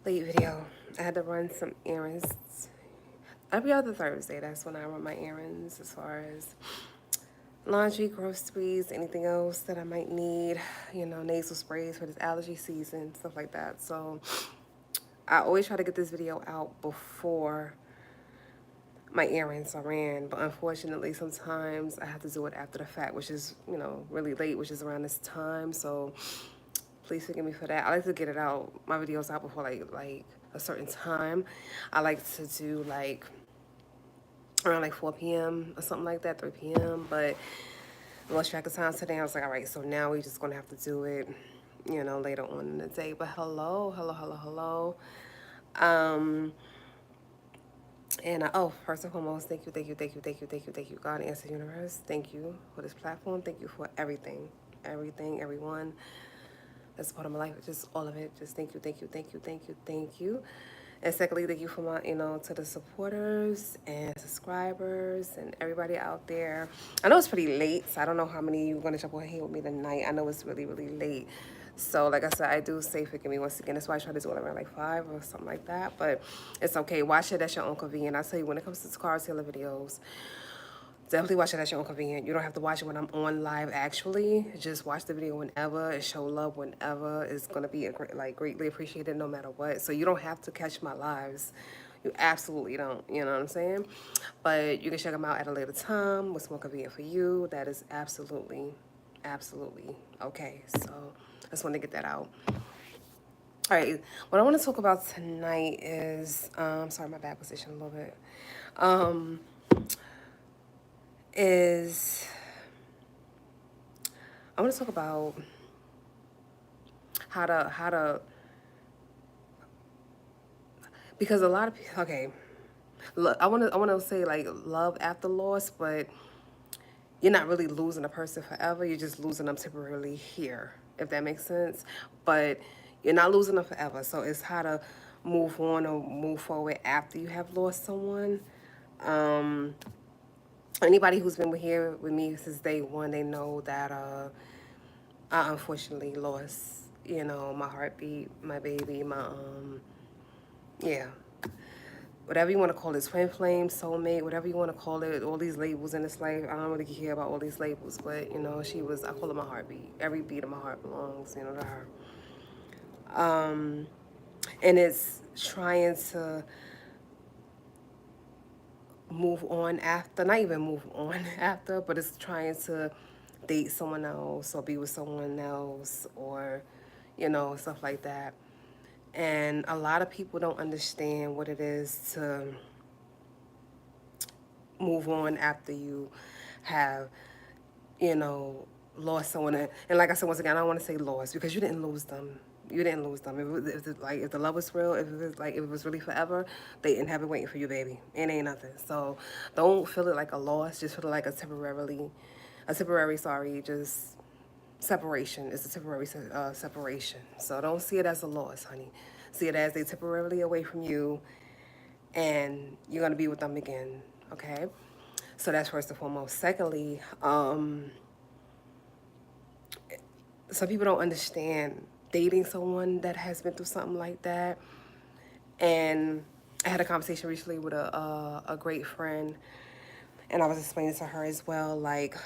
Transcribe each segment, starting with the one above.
late video. I had to run some errands. Every other Thursday, that's when I run my errands as far as laundry, groceries, anything else that I might need, nasal sprays for this allergy season, stuff like that. So I always try to get this video out before my errands are ran, but unfortunately sometimes I have to do it after the fact, which is, really late, which is around this time. So please forgive me for that. I like to get it out, my videos out before like a certain time. I like to do like around like 4 p.m. or something like that, 3 p.m. But I lost track of time today. I was like, all right, so now we're just gonna have to do it, later on in the day. But hello, hello, hello, hello. Um, and first and foremost, thank you, thank you, thank you, thank you, thank you, thank you, God, answer universe. Thank you for this platform. Thank you for everything, everything, everyone. That's part of my life. Just all of it. Just thank you, thank you, thank you, thank you, thank you. And secondly, thank you for my, to the supporters and subscribers and everybody out there. I know it's pretty late, so I don't know how many you're gonna jump on here with me tonight. I know it's really, really late. So like I said, I do say forgive me once again. That's why I try to do it around like 5 or something like that. But it's okay. Watch it at your own convenience. I tell you, when it comes to car seller videos, definitely watch it at your own convenience. You don't have to watch it when I'm on live actually. Just watch the video whenever and show love whenever. It's gonna be greatly appreciated no matter what. So you don't have to catch my lives. You absolutely don't, you know what I'm saying? But you can check them out at a later time, what's more convenient for you. That is absolutely, absolutely okay. So I just want to get that out. All right, what I want to talk about tonight is, sorry, my back position a little bit, is I want to talk about how to because a lot of people, okay, look, I want to say like love after loss, but you're not really losing a person forever. You're just losing them temporarily here, if that makes sense. But you're not losing them forever. So it's how to move on or move forward after you have lost someone. Um, Anybody who's been here with me since day one, they know that I unfortunately lost, my heartbeat, my baby, yeah, whatever you want to call it, twin flame, soulmate, whatever you want to call it, all these labels in this life. I don't really care about all these labels, but she was, I call her my heartbeat. Every beat of my heart belongs, to her. And it's trying to move on after, not even move on after, but it's trying to date someone else or be with someone else or, stuff like that. And a lot of people don't understand what it is to move on after you have, you know, lost someone. And like I said, once again, I don't want to say lost because you didn't lose them. You didn't lose them. If the love was real, if it was really forever, they didn't have it waiting for you, baby. It ain't nothing. So don't feel it like a loss. Just feel it like just separation. It's a temporary separation. So don't see it as a loss, honey. See it as they temporarily away from you, and you're gonna be with them again. Okay. So that's first and foremost. Secondly, some people don't understand dating someone that has been through something like that. And I had a conversation recently with a great friend, and I was explaining to her as well, like,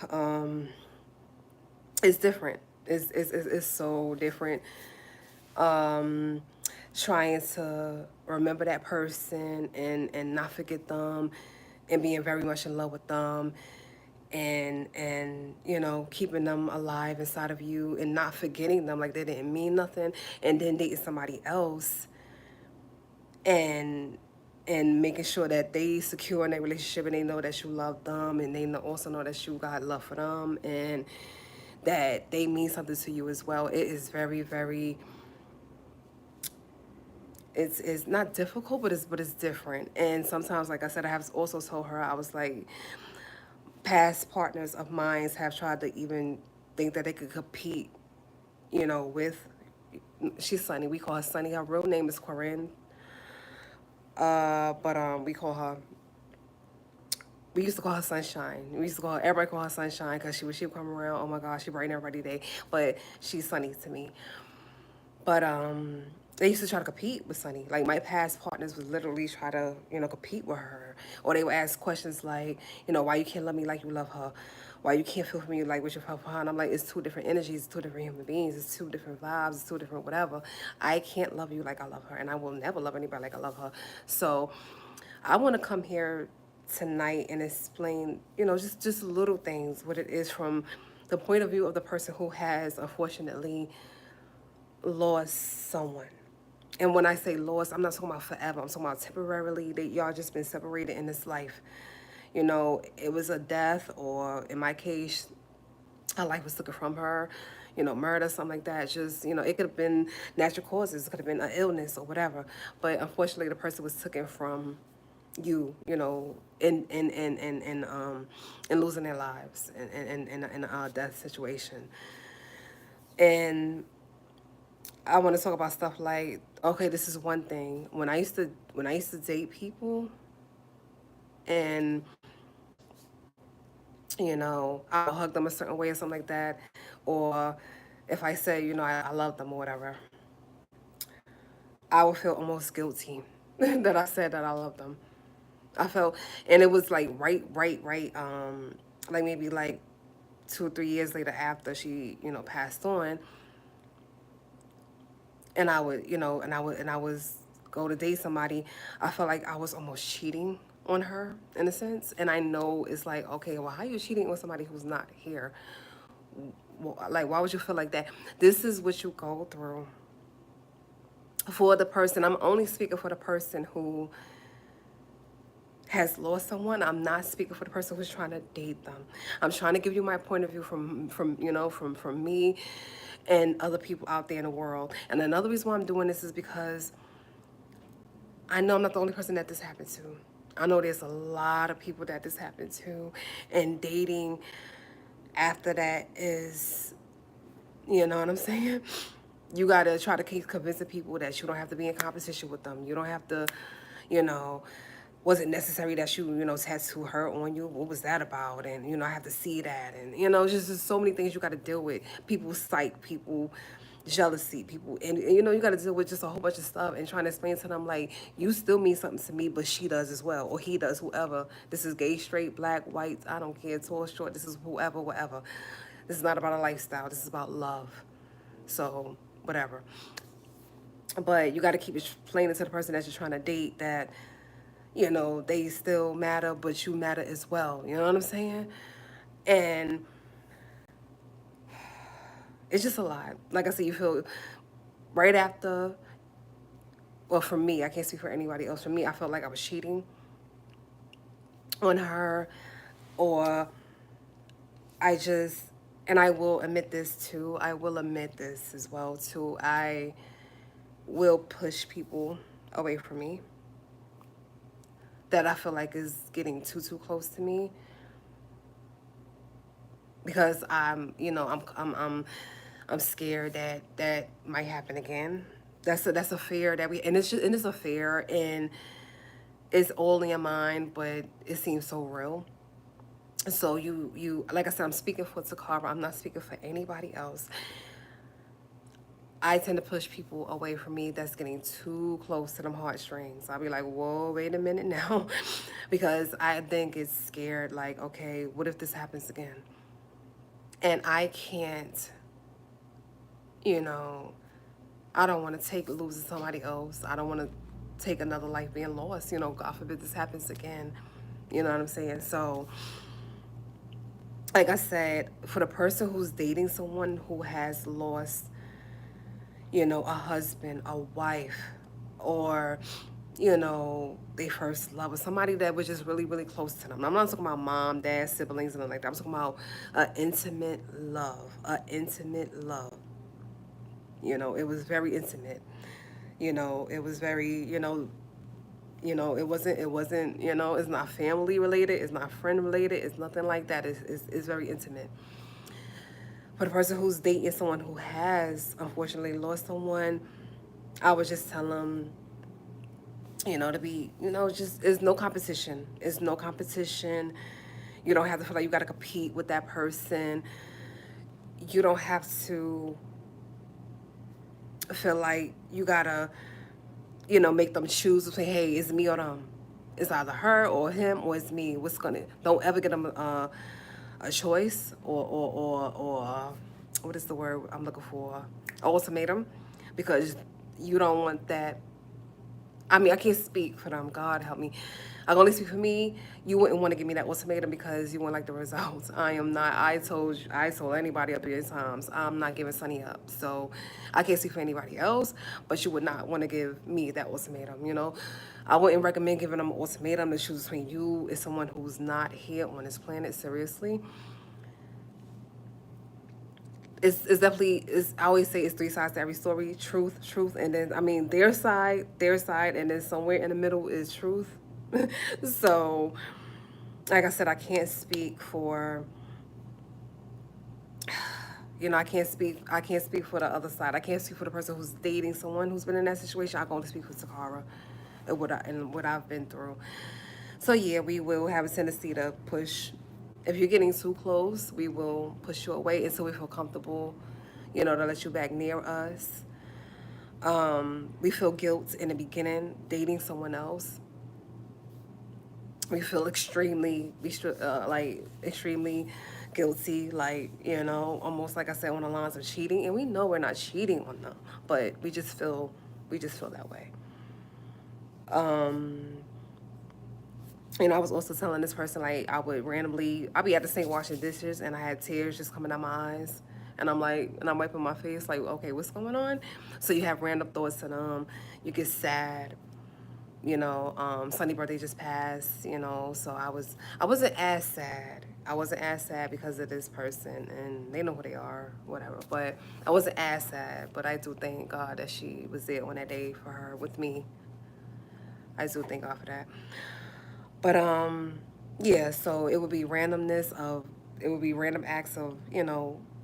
it's different. It's so different. Trying to remember that person and not forget them and being very much in love with them and keeping them alive inside of you and not forgetting them like they didn't mean nothing, and then dating somebody else and making sure that they secure in their relationship and they know that you love them and they also know that you got love for them and that they mean something to you as well. It is very, very, it's not difficult, but it's different. And sometimes, like I said, I have also told her, I was like, past partners of mine have tried to even think that they could compete, with, she's Sunny. We call her Sunny. Her real name is Corinne. But we call her, we used to call her Sunshine. We used to call her, everybody call her Sunshine because she would come around. Oh my gosh, she brighten everybody day. But she's Sunny to me. But they used to try to compete with Sunny. Like my past partners would literally try to, compete with her. Or they would ask questions like, why you can't love me like you love her? Why you can't feel for me like what you feel for her? And I'm like, it's two different energies, two different human beings, it's two different vibes, it's two different whatever. I can't love you like I love her, and I will never love anybody like I love her. So I want to come here tonight and explain, just little things, what it is from the point of view of the person who has unfortunately lost someone. And when I say lost, I'm not talking about forever. I'm talking about temporarily. That y'all just been separated in this life. It was a death, or in my case, her life was taken from her. Murder, something like that. Just it could have been natural causes. It could have been an illness or whatever. But unfortunately, the person was taken from you. In losing their lives in a death situation. And I want to talk about stuff like, okay, this is one thing. When I used to date people, and I'll hug them a certain way or something like that, or if I say, I love them or whatever, I would feel almost guilty that I said that I love them. I felt, and it was like right, like maybe like 2 or 3 years later after she, passed on, and I would, and I was go to date somebody, I felt like I was almost cheating on her in a sense. And I know it's like, okay, well, how are you cheating on somebody who's not here? Well, like, why would you feel like that? This is what you go through for the person. I'm only speaking for the person who has lost someone. I'm not speaking for the person who's trying to date them. I'm trying to give you my point of view from me and other people out there in the world. And another reason why I'm doing this is because I know I'm not the only person that this happened to. I know there's a lot of people that this happened to, and dating after that is, you know what I'm saying? You gotta try to keep convincing people that you don't have to be in competition with them. You don't have to, you know, was it necessary that tattoo her on you? What was that about? And, I have to see that. And, just so many things you got to deal with. People's psyche, people jealousy, people. And you got to deal with just a whole bunch of stuff and trying to explain to them, like, you still mean something to me, but she does as well. Or he does, whoever. This is gay, straight, black, white, I don't care, tall, short. This is whoever, whatever. This is not about a lifestyle. This is about love. So, whatever. But you got to keep explaining to the person that you're trying to date that, they still matter, but you matter as well. You know what I'm saying? And it's just a lot. Like I said, you feel right after, well, for me, I can't speak for anybody else. For me, I felt like I was cheating on her, or I just, and I will admit this too, I will admit this as well too, I will push people away from me that I feel like is getting too close to me, because I'm scared that that might happen again. That's a fear that we, and it's a fear, and it's all in your mind, but it seems so real. So you like I said, I'm speaking for Toccara. I'm not speaking for anybody else. I tend to push people away from me that's getting too close to them heartstrings. I'll be like, whoa, wait a minute now. Because I think it's scared, like, okay, what if this happens again? And I can't, you know, I don't want to take losing somebody else. I don't want to take another life being lost. God forbid this happens again. You know what I'm saying? So, like I said, for the person who's dating someone who has lost, a husband, a wife, or, they first love, or somebody that was just really close to them. I'm not talking about mom, dad, siblings, and nothing like that. I'm talking about an intimate love, It was very intimate. It was very, it wasn't, it's not family related, it's not friend related, it's nothing like that. It's very intimate. For the person who's dating someone who has unfortunately lost someone, I would just tell them, to be, just, it's no competition. It's no competition. You don't have to feel like you got to compete with that person. You don't have to feel like you gotta, make them choose between, hey, it's me or them. It's either her or him or it's me. Don't ever get them a choice or what is the word I'm looking for? Ultimatum, because you don't want that. I mean, I can't speak for them. God help me. I can only speak for me. You wouldn't want to give me that ultimatum because you wouldn't like the results. I am not. I told anybody up 3 times. I'm not giving Sunny up. So I can't speak for anybody else. But you would not want to give me that ultimatum. I wouldn't recommend giving them an ultimatum to choose between you and someone who's not here on this planet. Seriously, it's definitely, I always say it's 3 sides to every story: truth, and then, I mean, their side, and then somewhere in the middle is truth. So, like I said, I can't speak for the other side. I can't speak for the person who's dating someone who's been in that situation. I can only speak for Toccara and what I've been through. So yeah, we will have a tendency to push. If you're getting too close, we will push you away until we feel comfortable, to let you back near us. We feel guilt in the beginning dating someone else. We feel extremely guilty, almost like I said, on the lines of cheating, and we know we're not cheating on them, but we just feel that way. Um, I was also telling this person, like, I'd be at the sink washing dishes and I had tears just coming out my eyes. And I'm wiping my face, like, okay, what's going on? So you have random thoughts and you get sad. Sunny birthday just passed, so I wasn't as sad because of this person, and they know who they are, whatever. But I wasn't as sad, but I do thank God that she was there on that day for her with me. I do thank God for that. But yeah, so it would be random acts of,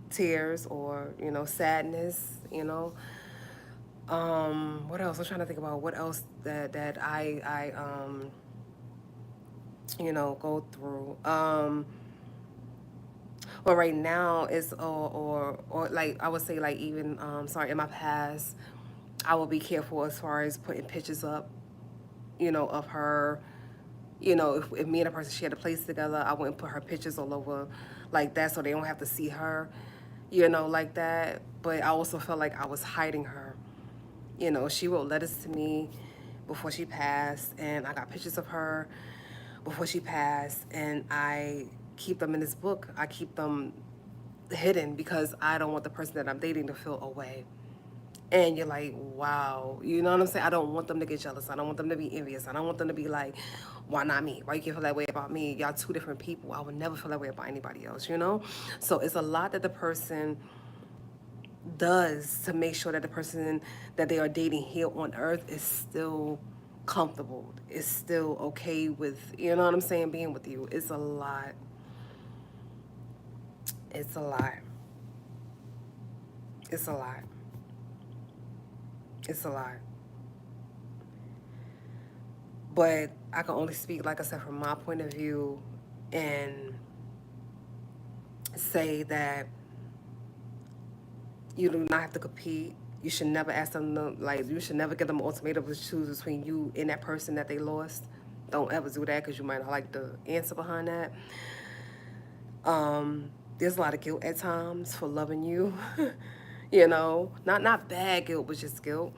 tears or, sadness, what else? I'm trying to think about what else that I go through. Well, right now it's or like I would say, like, even sorry, in my past, I will be careful as far as putting pictures up, of her. If me and a person shared a place together, I wouldn't put her pictures all over like that so they don't have to see her, like that. But I also felt like I was hiding her. She wrote letters to me before she passed, and I got pictures of her before she passed, and I keep them in this book. I keep them hidden because I don't want the person that I'm dating to feel away. And you're like, wow, you know what I'm saying? I don't want them to get jealous. I don't want them to be envious. I don't want them to be like, why not me? Why you can't feel that way about me? Y'all two different people. I would never feel that way about anybody else. So it's a lot that the person does to make sure that the person that they are dating here on earth is still comfortable, is still okay with, you know what I'm saying, being with you. It's a lot. It's a lot. It's a lot. It's a lot. But I can only speak, like I said, from my point of view, and say that you do not have to compete. You should never ask them to, like, you should never give them an ultimatum to choose between you and that person that they lost. Don't ever do that because you might not like the answer behind that. There's a lot of guilt at times for loving you. Not bad guilt, but just guilt.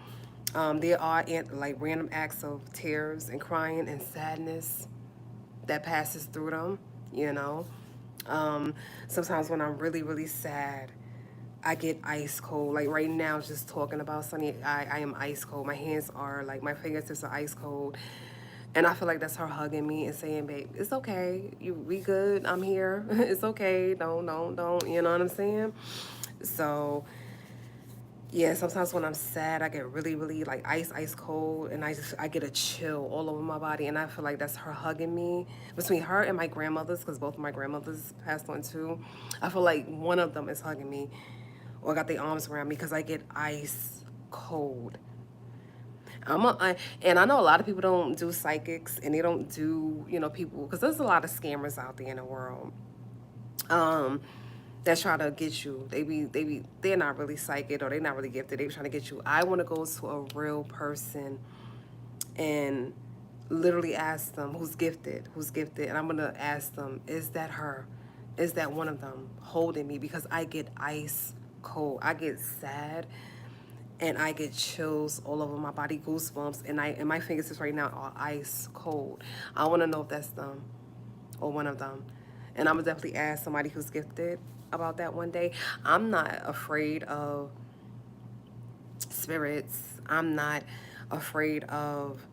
There are like random acts of tears and crying and sadness that passes through them. You know, Sometimes when I'm really really sad, I get ice cold. Like right now, just talking about Sunny, I am ice cold. My hands are like, my fingertips are ice cold. And I feel like that's her hugging me and saying, babe, it's okay. We good. I'm here. It's okay. Don't. You know what I'm saying? So, yeah, sometimes when I'm sad, I get really, really like ice cold. And I get a chill all over my body. And I feel like that's her hugging me. Between her and my grandmothers, because both of my grandmothers passed on too, I feel like one of them is hugging me or got their arms around me because I get ice cold. And I know a lot of people don't do psychics and they don't do, people, because there's a lot of scammers out there in the world. Um, that's trying to get you. They're not really psychic or they're not really gifted. They be trying to get you. I want to go to a real person and literally ask them who's gifted, and I'm gonna ask them, is that her? Is that one of them holding me? Because I get ice cold. I get sad and I get chills all over my body, goosebumps, and my fingertips right now are ice cold. I want to know if that's them or one of them. And I'm gonna definitely ask somebody who's gifted about that one day. I'm not afraid of spirits. I'm not afraid of,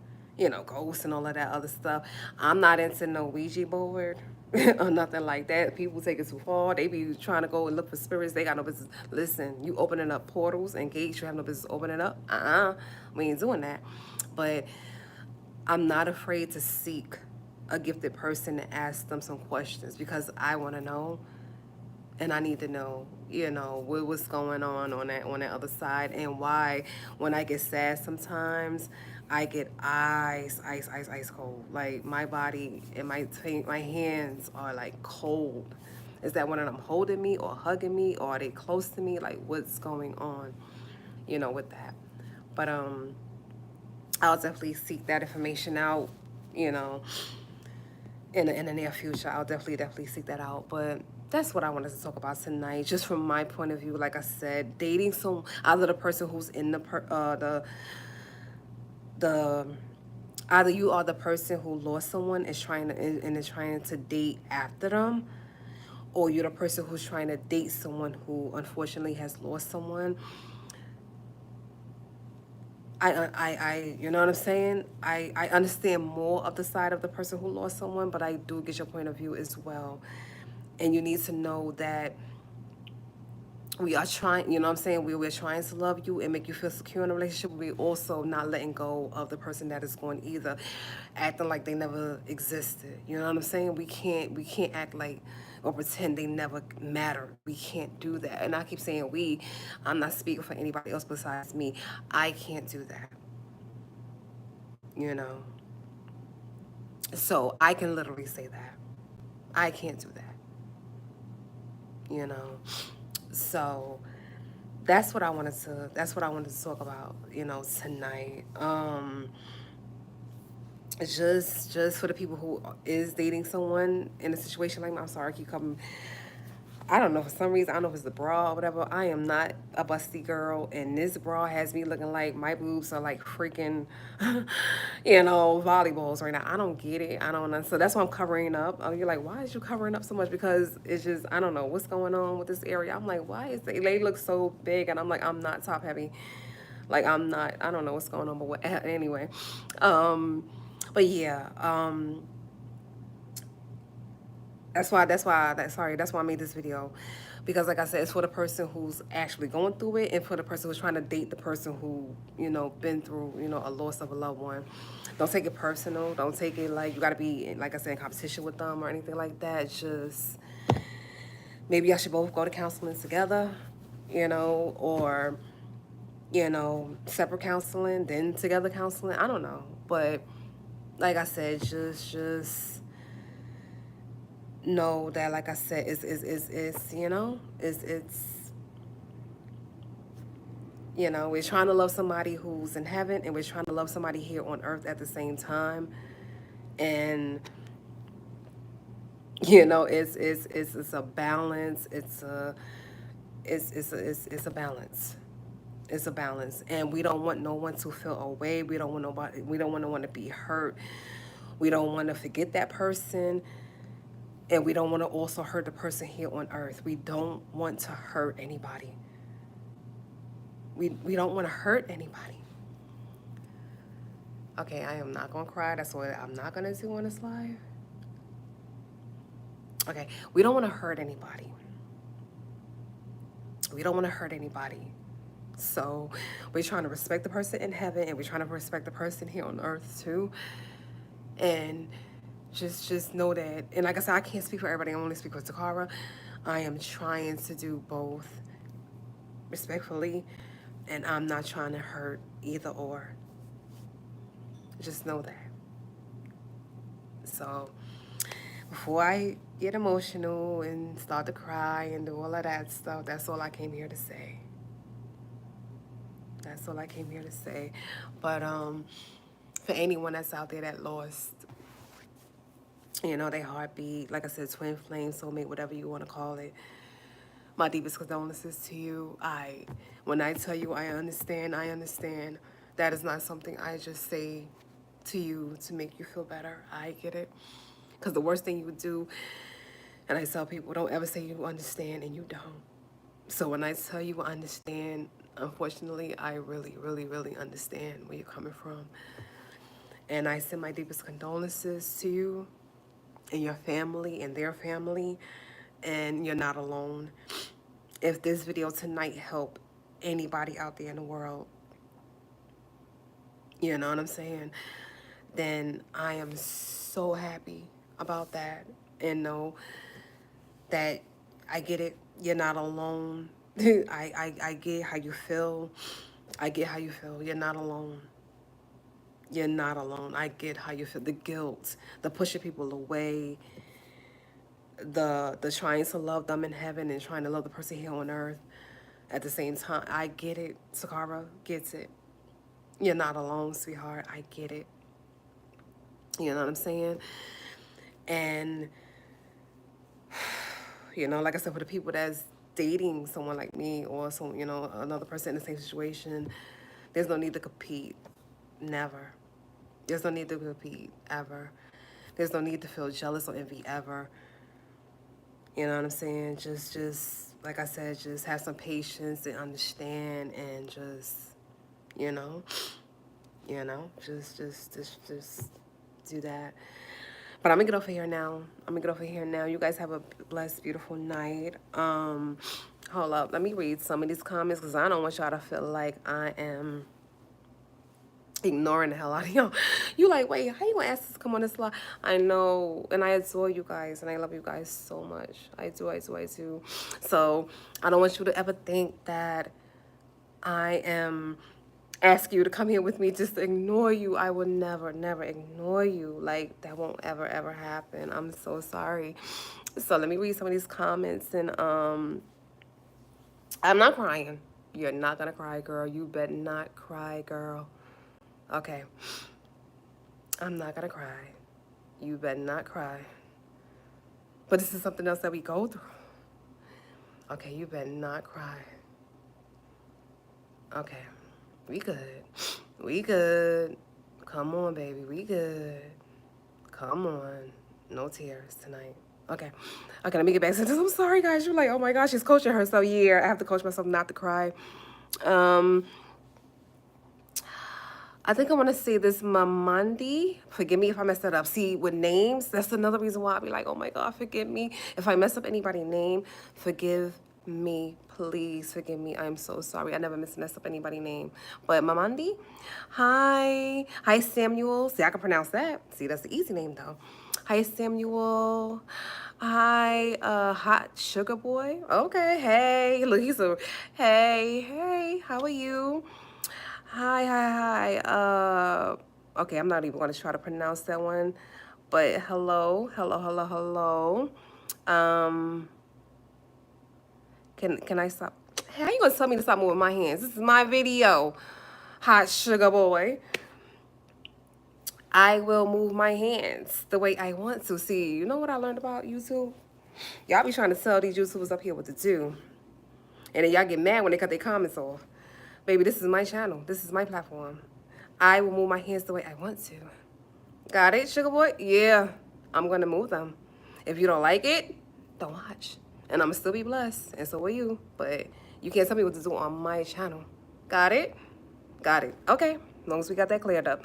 ghosts and all of that other stuff. I'm not into no Ouija board or nothing like that. People take it too far. They be trying to go and look for spirits. They got no business. Listen, you opening up portals and gates, you have no business opening up. We ain't doing that. But I'm not afraid to seek a gifted person and ask them some questions because I want to know and I need to know, what's going on that other side, and why when I get sad sometimes I get ice cold. Like my body and my hands are like cold. Is that one of them holding me or hugging me, or are they close to me? Like what's going on, with that? But I'll definitely seek that information out, you know, in the near future. I'll definitely seek that out. But that's what I wanted to talk about tonight, just from my point of view. Like I said, dating some either the person who's in the either you are the person who lost someone is trying to and is trying to date after them, or you're the person who's trying to date someone who unfortunately has lost someone. You know what I'm saying? I understand more of the side of the person who lost someone, but I do get your point of view as well. And you need to know that we are trying, you know what I'm saying? We're trying to love you and make you feel secure in a relationship. We also not letting go of the person that is going either, acting like they never existed. You know what I'm saying? We can't act like or pretend they never mattered. We can't do that. And I keep saying we. I'm not speaking for anybody else besides me. I can't do that. You know. So I can literally say that. I can't do that. You know. So that's what I wanted to talk about, tonight. Just for the people who is dating someone in a situation like mine. I'm sorry, I keep coming. I don't know, for some reason, I don't know if it's the bra or whatever. I am not a busty girl, and this bra has me looking like my boobs are like freaking, volleyballs right now. I don't get it. I don't know. So that's why I'm covering up. You're like, why is you covering up so much? Because it's just, I don't know what's going on with this area. I'm like, why is they look so big? And I'm like, I'm not top heavy. Like, I'm not, I don't know what's going on, but anyway. But yeah, that's why I made this video, because like I said, it's for the person who's actually going through it, and for the person who's trying to date the person who, been through, a loss of a loved one. Don't take it personal. Don't take it like you got to be, like I said, in competition with them or anything like that. It's just, maybe y'all should both go to counseling together, or, separate counseling, then together counseling. I don't know. But like I said, just know that, like I said, we're trying to love somebody who's in heaven, and we're trying to love somebody here on earth at the same time. And it's a balance. It's a balance. It's a balance, and we don't want no one to feel away. We don't want nobody. We don't want no one to be hurt. We don't want to forget that person, and we don't want to also hurt the person here on earth. We don't want to hurt anybody. We don't want to hurt anybody. Okay, I am not gonna cry. That's what I'm not gonna do on this live. Okay, we don't want to hurt anybody. We don't want to hurt anybody. So we're trying to respect the person in heaven, and we're trying to respect the person here on earth too. And just know that. And like I said, I can't speak for everybody. I only speak for Toccara. I am trying to do both respectfully, and I'm not trying to hurt either or. Just know that. So, before I get emotional and start to cry and do all of that stuff, that's all I came here to say. That's all I came here to say. But for anyone that's out there that lost, their heartbeat, like I said, twin flame, soulmate, whatever you want to call it, my deepest condolences to you. When I tell you I understand, I understand. That is not something I just say to you to make you feel better. I get it. Because the worst thing you would do, and I tell people, don't ever say you understand and you don't. So when I tell you I understand, unfortunately, I really, really, really understand where you're coming from. And I send my deepest condolences to you and your family and their family. And you're not alone. If this video tonight helped anybody out there in the world, you know what I'm saying, then I am so happy about that. And know that I get it. You're not alone. I get how you feel. I get how you feel. You're not alone. You're not alone. I get how you feel. The guilt, the pushing people away, the trying to love them in heaven and trying to love the person here on earth at the same time. I get it. Toccara gets it. You're not alone, sweetheart. I get it. You know what I'm saying? And, like I said, for the people that's dating someone like me or some, another person in the same situation, there's no need to compete. Never. There's no need to compete, ever. There's no need to feel jealous or envy, ever. You know what I'm saying? Just like I said, just have some patience and understand and just, just do that. But I'm gonna get off of here now. You guys have a blessed, beautiful night. Hold up, let me read some of these comments because I don't want y'all to feel like I am ignoring the hell out of y'all. You like, wait, how you gonna ask us to come on this live? I know, and I adore you guys, and I love you guys so much. I do. So I don't want you to ever think that I am asking you to come here with me just to ignore you. I will never ignore you. Like, that won't ever happen. I'm so sorry. So let me read some of these comments, and I'm not crying. You're not gonna cry, girl. You better not cry, girl. Okay. I'm not gonna cry. You better not cry. But this is something else that we go through. Okay, you better not cry. Okay. We good. Come on, baby. We good. Come on. No tears tonight. Okay, let me get back to this. I'm sorry, guys. You're like, oh my gosh, she's coaching herself. Yeah, I have to coach myself not to cry. I think I want to say this Mamandi. Forgive me if I messed that up. See, with names, that's another reason why I'll be like, oh my God, forgive me. If I mess up anybody's name, forgive me. Please forgive me. I'm so sorry. I never mess up anybody's name. But Mamandi, hi. Hi, Samuel. See, I can pronounce that. See, that's the easy name, though. Hi, Samuel. Hi, Hot Sugar Boy. Okay, hey. Look, hey, how are you? Hi. Okay, I'm not even going to try to pronounce that one. But hello. Can I stop? Hey, how you going to tell me to stop moving my hands? This is my video. Hot Sugar Boy. I will move my hands the way I want to. See, you know what I learned about YouTube? Y'all be trying to tell these YouTubers up here what to do. And then y'all get mad when they cut their comments off. Baby, this is my channel. This is my platform. I will move my hands the way I want to. Got it, Sugar Boy? Yeah, I'm going to move them. If you don't like it, don't watch. And I'm going to still be blessed. And so will you. But you can't tell me what to do on my channel. Got it? Got it. Okay. As long as we got that cleared up.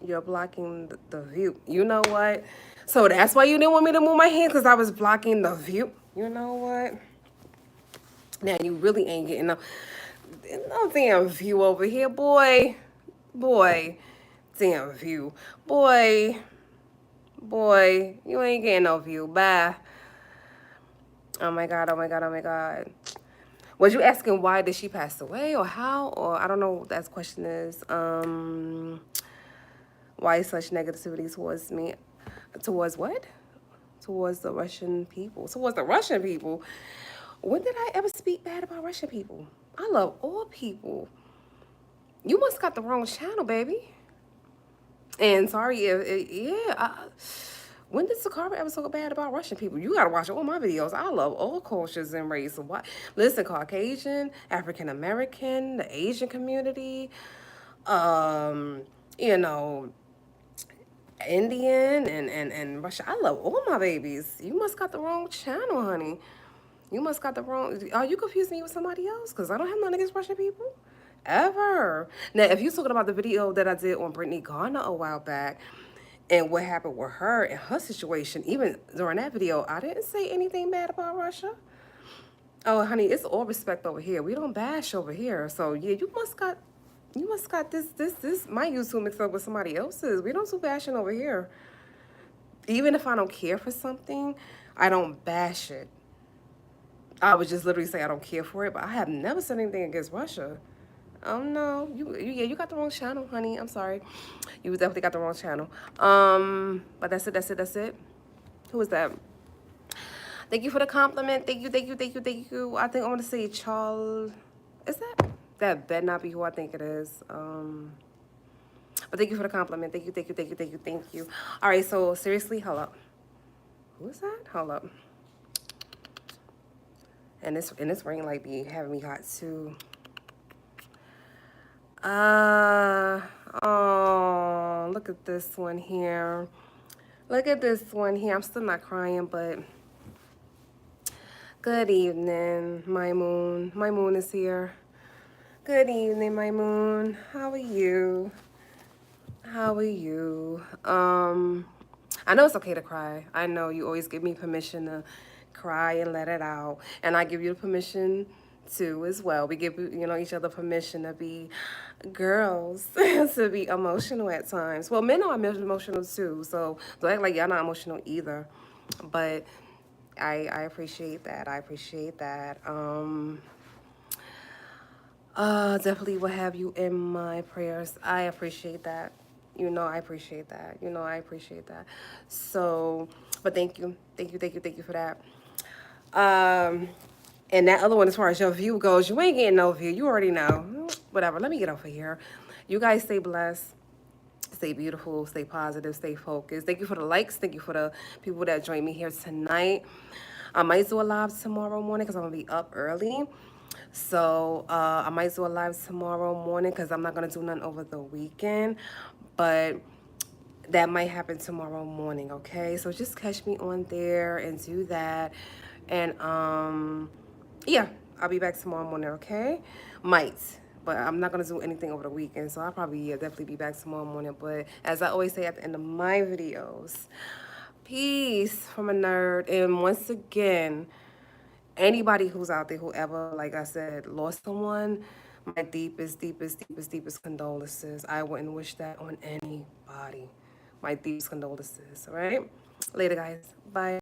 You're blocking the view. You know what? So that's why you didn't want me to move my hands, because I was blocking the view. You know what? Now you really ain't getting no damn view over here, boy. Damn view. Boy, you ain't getting no view. Bye. Oh my God. Was you asking why did she pass away or how? Or I don't know what that question is. Why such negativity towards me? Towards what? Towards the Russian people. Towards the Russian people. When did I ever speak bad about Russian people? I love all people. You must got the wrong channel, baby. And sorry if, when did Toccara ever talk bad about Russian people? You gotta watch all my videos. I love all cultures and race. What? Listen, Caucasian, African American, the Asian community, um, you know, Indian and Russia. I love all my babies. You must got the wrong channel, honey. You must got the wrong. Are you confusing me with somebody else? Because I don't have nothing against Russian people. Ever. Now, if you're talking about the video that I did on Brittany Garner a while back and what happened with her and her situation, even during that video, I didn't say anything bad about Russia. Oh, honey, it's all respect over here. We don't bash over here. So yeah, you must got this my YouTube mixed up with somebody else's. We don't do bashing over here. Even if I don't care for something, I don't bash it. I would just literally say I don't care for it, but I have never said anything against Russia. No, yeah, you got the wrong channel, honey. I'm sorry, you definitely got the wrong channel. But that's it. Who was that? Thank you for the compliment. Thank you. I think I want to say Charles. Is that better not be who I think it is? But thank you for the compliment. Thank you. All right, so seriously, hold up. Who is that? Hold up. And this ring light be having me hot too. Oh, look at this one here. Look at this one here. I'm still not crying, but good evening, my moon. My moon is here. Good evening, my moon. How are you? How are you? I know it's okay to cry. I know you always give me permission to cry and let it out, and I give you the permission to as well. We give each other permission to be girls, to be emotional at times. Well, men are emotional too, so don't act like y'all not emotional either. But I appreciate that. I appreciate that. Definitely will have you in my prayers. I appreciate that. I appreciate that. I appreciate that. So, but thank you for that. And that other one, as far as your view goes, you ain't getting no view. You already know. Whatever. Let me get off of here. You guys stay blessed. Stay beautiful. Stay positive. Stay focused. Thank you for the likes. Thank you for the people that joined me here tonight. I might do a live tomorrow morning because I'm going to be up early. So I might do a live tomorrow morning because I'm not going to do nothing over the weekend. But that might happen tomorrow morning, okay? So just catch me on there and do that. And yeah, I'll be back tomorrow morning, okay? Might. But I'm not going to do anything over the weekend. So I'll probably definitely be back tomorrow morning. But as I always say at the end of my videos, peace from a nerd. And once again, anybody who's out there, whoever, like I said, lost someone, my deepest condolences. I wouldn't wish that on anybody. My deepest condolences, all right? Later, guys. Bye.